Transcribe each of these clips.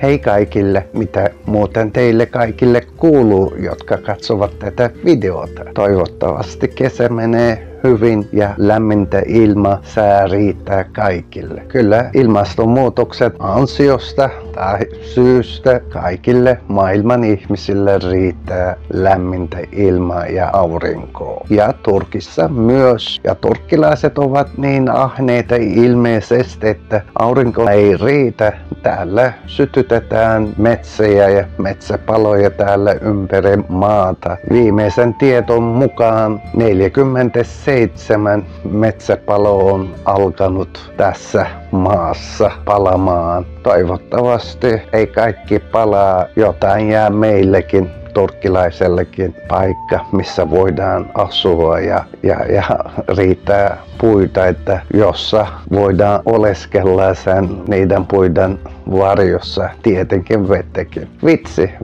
hei kaikille, mitä muuten teille kaikille kuuluu, jotka katsovat tätä videota. Toivottavasti kesä menee hyvin ja lämmintä ilmasää riittää kaikille. Kyllä ilmastonmuutokset ansiosta tai syystä kaikille maailman ihmisille riittää lämmintä ilmaa ja aurinkoa. Ja Turkissa myös. Ja turkkilaiset ovat niin ahneita ilmeisesti, että aurinko ei riitä. Täällä sytytetään metsiä ja metsäpaloja täällä ympäri maata. Viimeisen tiedon mukaan 47 metsäpalo on alkanut tässä maassa palamaan. Toivottavasti ei kaikki palaa, jotain jää meillekin turkkilaisellekin paikka, missä voidaan asua ja riittää puita, että jossa voidaan oleskella niiden puiden varjossa, tietenkin vettäkin.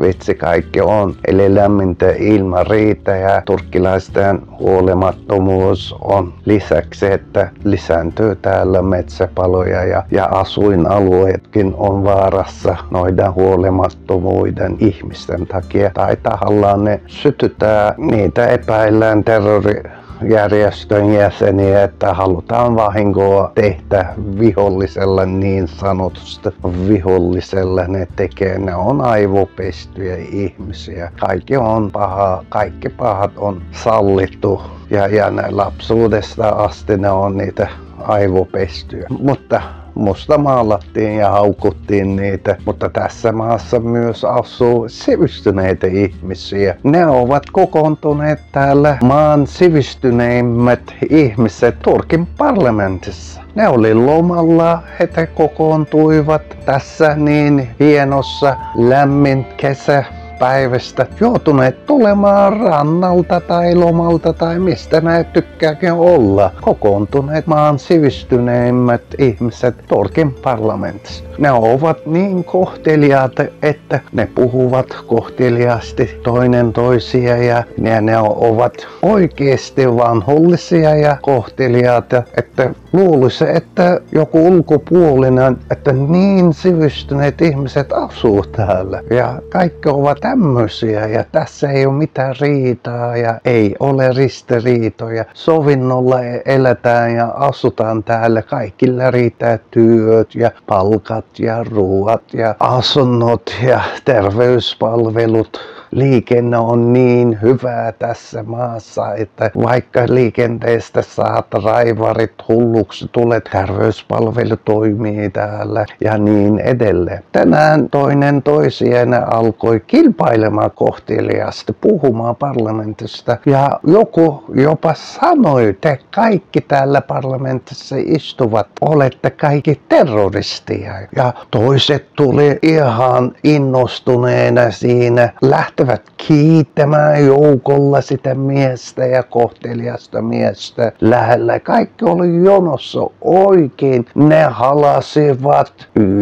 Vitsi kaikki on. Eli lämmintä ilma riittää ja turkkilaisten huolimattomuus on lisäksi, että lisääntyy täällä metsäpaloja ja asuinalueetkin on vaarassa noiden huolimattomuuden ihmisten takia. Tai tahallaan ne sytytää, niitä epäillään terrorijärjestön jäseniä, että halutaan vahinkoa tehdä vihollisella, niin sanotusta vihollisella ne tekee. Ne on aivopestyjä ihmisiä. Kaikki on pahaa, kaikki pahat on sallittu ja lapsuudesta asti ne on niitä aivopestyjä. Mutta musta maalattiin ja haukuttiin niitä, mutta tässä maassa myös asuu sivistyneitä ihmisiä. Ne ovat kokoontuneet täällä maan sivistyneimmät ihmiset Turkin parlamentissa. Ne oli lomalla, he kokoontuivat tässä niin hienossa lämmin kesäpäivästä, joutuneet tulemaan rannalta tai lomalta tai mistä ne tykkääkin olla. Kokoontuneet maan sivistyneimmät ihmiset Turkin parlamentissa. Ne ovat niin kohteliaita, että ne puhuvat kohteliaasti toinen toisia ja ne ovat oikeasti vanhollisia ja kohteliaita, että luulisi, että joku ulkopuolinen, että niin sivistyneet ihmiset asuu täällä ja kaikki ovat tämmöisiä ja tässä ei ole mitään riitaa ja ei ole ristiriitoja. Sovinnolla eletään ja asutaan täällä. Kaikilla riittää työt ja palkat ja ruoat ja asunnot ja terveyspalvelut. Liikenne on niin hyvää tässä maassa, että vaikka liikenteestä saat raivarit hulluksi, tulet, terveyspalvelu toimii täällä ja niin edelleen. Tänään toinen toisiaan alkoi kilpailemaan kohteliaasti, puhumaan parlamentista ja joku jopa sanoi, te kaikki täällä parlamentissa istuvat, olette kaikki terroristia. Ja toiset tuli ihan innostuneena siinä, lähtevät kiittämään joukolla sitä miestä ja kohteliasta miestä lähellä. Kaikki oli jonossa oikein. Ne halasivat.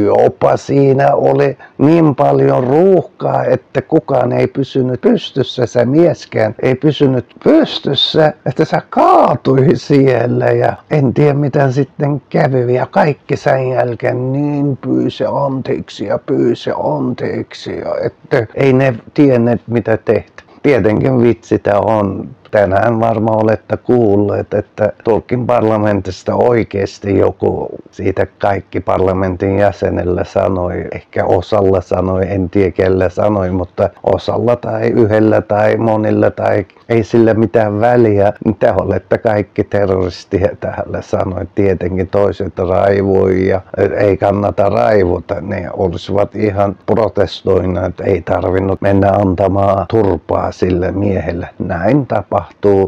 Jopa siinä oli niin paljon ruuhkaa, että kukaan ei pysynyt pystyssä. Se mieskään ei pysynyt pystyssä, että se kaatui siellä. Ja en tiedä mitä sitten kävi. Ja kaikki sen jälkeen niin pyysi anteeksi. Että ei ne tienneet mitä tehtiin. Tietenkin vitsi tää on. Tänään varmaan olette kuulleet, että Turkin parlamentista oikeasti joku siitä kaikki parlamentin jäsenellä sanoi, ehkä osalla sanoi, en tiedä kellä sanoi, mutta osalla tai yhdellä tai monilla tai ei sillä mitään väliä. Te olette kaikki terroristia täällä sanoi. Tietenkin toiset raivoi ja ei kannata raivota. Ne olisivat ihan protestoineet, että ei tarvinnut mennä antamaan turpaa sille miehelle. Näin tapahtuu.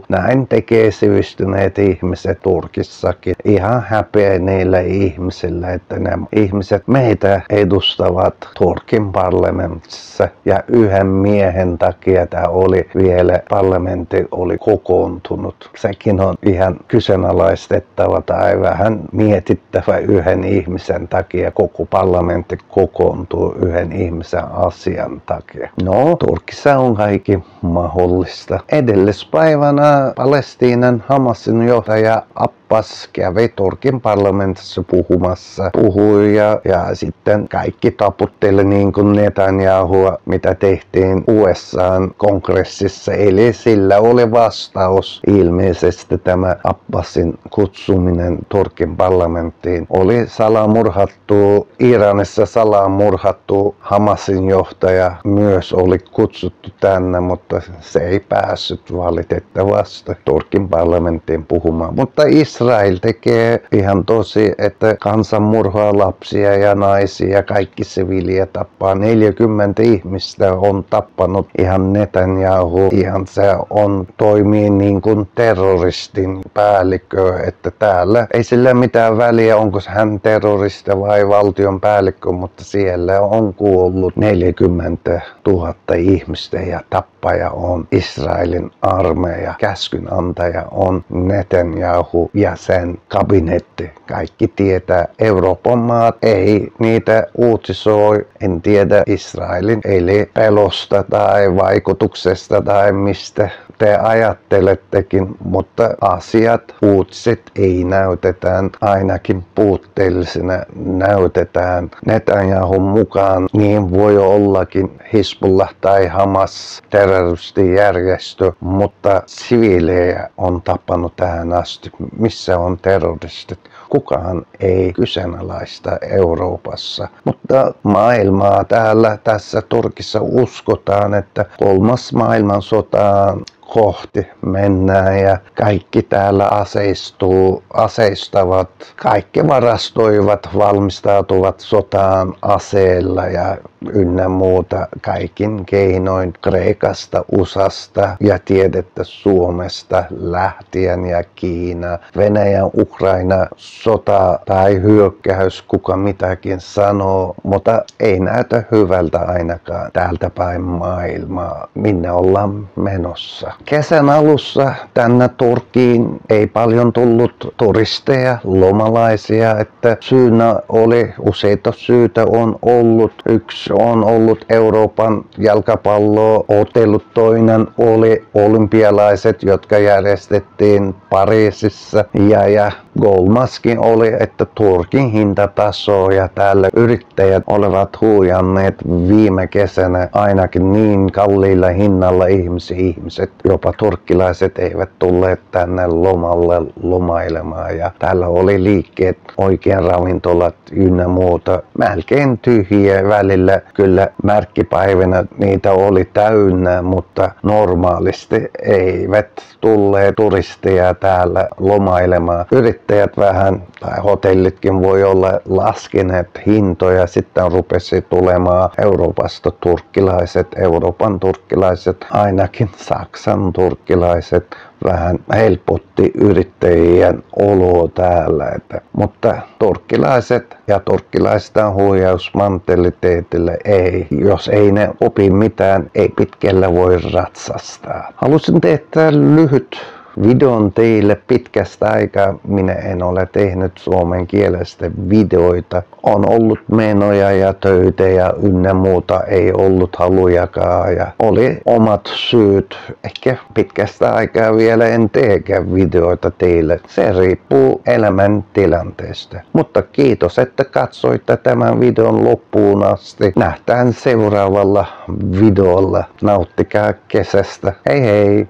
Näin tekee sivistyneet ihmiset Turkissakin. Ihan häpeä niille ihmisille, että ne ihmiset meitä edustavat Turkin parlamentissa. Ja yhden miehen takia tämä oli vielä parlamentti oli kokoontunut. Sekin on ihan kyseenalaistettava tai vähän mietittävä yhden ihmisen takia. Koko parlamentti kokoontuu yhden ihmisen asian takia. No, Turkissa on kaikki mahdollista. Edellispäivänä Palestiinan Hamasin johtaja Abbas kävi Turkin parlamentissa puhui ja sitten kaikki taputteli niin kuin Netanyahua, mitä tehtiin USA:n kongressissa. Eli sillä oli vastaus. Ilmeisesti tämä Abbasin kutsuminen Turkin parlamenttiin oli salamurhattu. Iranissa salamurhattu Hamasin johtaja myös oli kutsuttu tänne, mutta se ei päässyt valitettavasti Turkin parlamenttiin puhumaan. Mutta Israel tekee ihan tosi, että kansa murhaa lapsia ja naisia ja kaikki siviiliä tappaa. 40 ihmistä on tappanut ihan Netanyahu. Ihan se toimii niin kuin terroristin päällikkö, että täällä ei sillä mitään väliä, onko hän terroristi vai valtion päällikkö, mutta siellä on kuollut 40 000 ihmistä ja tappaja on Israelin armeija. Käskynantaja on Netanyahu ja sen kabinetti. Kaikki tietää. Euroopan maat ei niitä uutisoi. En tiedä Israelin eli pelosta tai vaikutuksesta tai mistä te ajattelettekin, mutta uutiset ei näytetään, ainakin puutteellisena näytetään. Netanyahun mukaan niin voi ollakin Hizbullah tai Hamas terroristijärjestö, mutta siviilejä on tappanut tähän asti. Missä on terroristit? Kukaan ei kyseenalaista Euroopassa, mutta maailmaa tässä Turkissa uskotaan, että 3. maailmansota kohti mennään ja kaikki täällä aseistavat, kaikki varastoivat, valmistautuvat sotaan aseella ja ynnä muuta kaikin keinoin Kreikasta, USAsta ja tiedettä Suomesta lähtien ja Kiina, Venäjän Ukraina sota tai hyökkäys, kuka mitäkin sanoo, mutta ei näytä hyvältä ainakaan täältä päin maailmaa, minne ollaan menossa. Kesän alussa tänne Turkkiin ei paljon tullut turisteja, lomalaisia, että syynä oli useita syitä on ollut. Yksi on ollut Euroopan jalkapallo-ottelut, toinen oli olympialaiset, jotka järjestettiin Pariisissa ja kolmaskin oli, että Turkin hintataso ja täällä yrittäjät olivat huijanneet viime kesänä ainakin niin kalliilla hinnalla ihmiset, jopa turkkilaiset eivät tulleet tänne lomalle lomailemaan ja täällä oli liikkeet, oikein ravintolat ynnä muuta melkein tyhjiä välillä. Kyllä märkkipäivinä niitä oli täynnä, mutta normaalisti eivät tulleet turisteja täällä lomailemaan. Yrittäjät vähän, tai hotellitkin voi olla laskeneet hintoja, sitten rupesi tulemaan Euroopasta turkkilaiset, Euroopan turkkilaiset, ainakin Saksan turkkilaiset vähän helpotti yrittäjien oloa täällä. Mutta turkkilaiset ja turkkilaisten huijausmentaliteetille ei, jos ei ne opi mitään, ei pitkällä voi ratsastaa. Halusin tehdä lyhyt videon teille pitkästä aikaa. Minä en ole tehnyt suomenkielistä videoita. On ollut menoja ja töitä ja ynnä muuta, ei ollut halujakaan ja oli omat syyt. Ehkä pitkästä aikaa vielä en teekään videoita teille. Se riippuu elämäntilanteesta. Mutta kiitos, että katsoitte tämän videon loppuun asti. Nähdään seuraavalla videolla. Nauttikaa kesästä. Hei hei!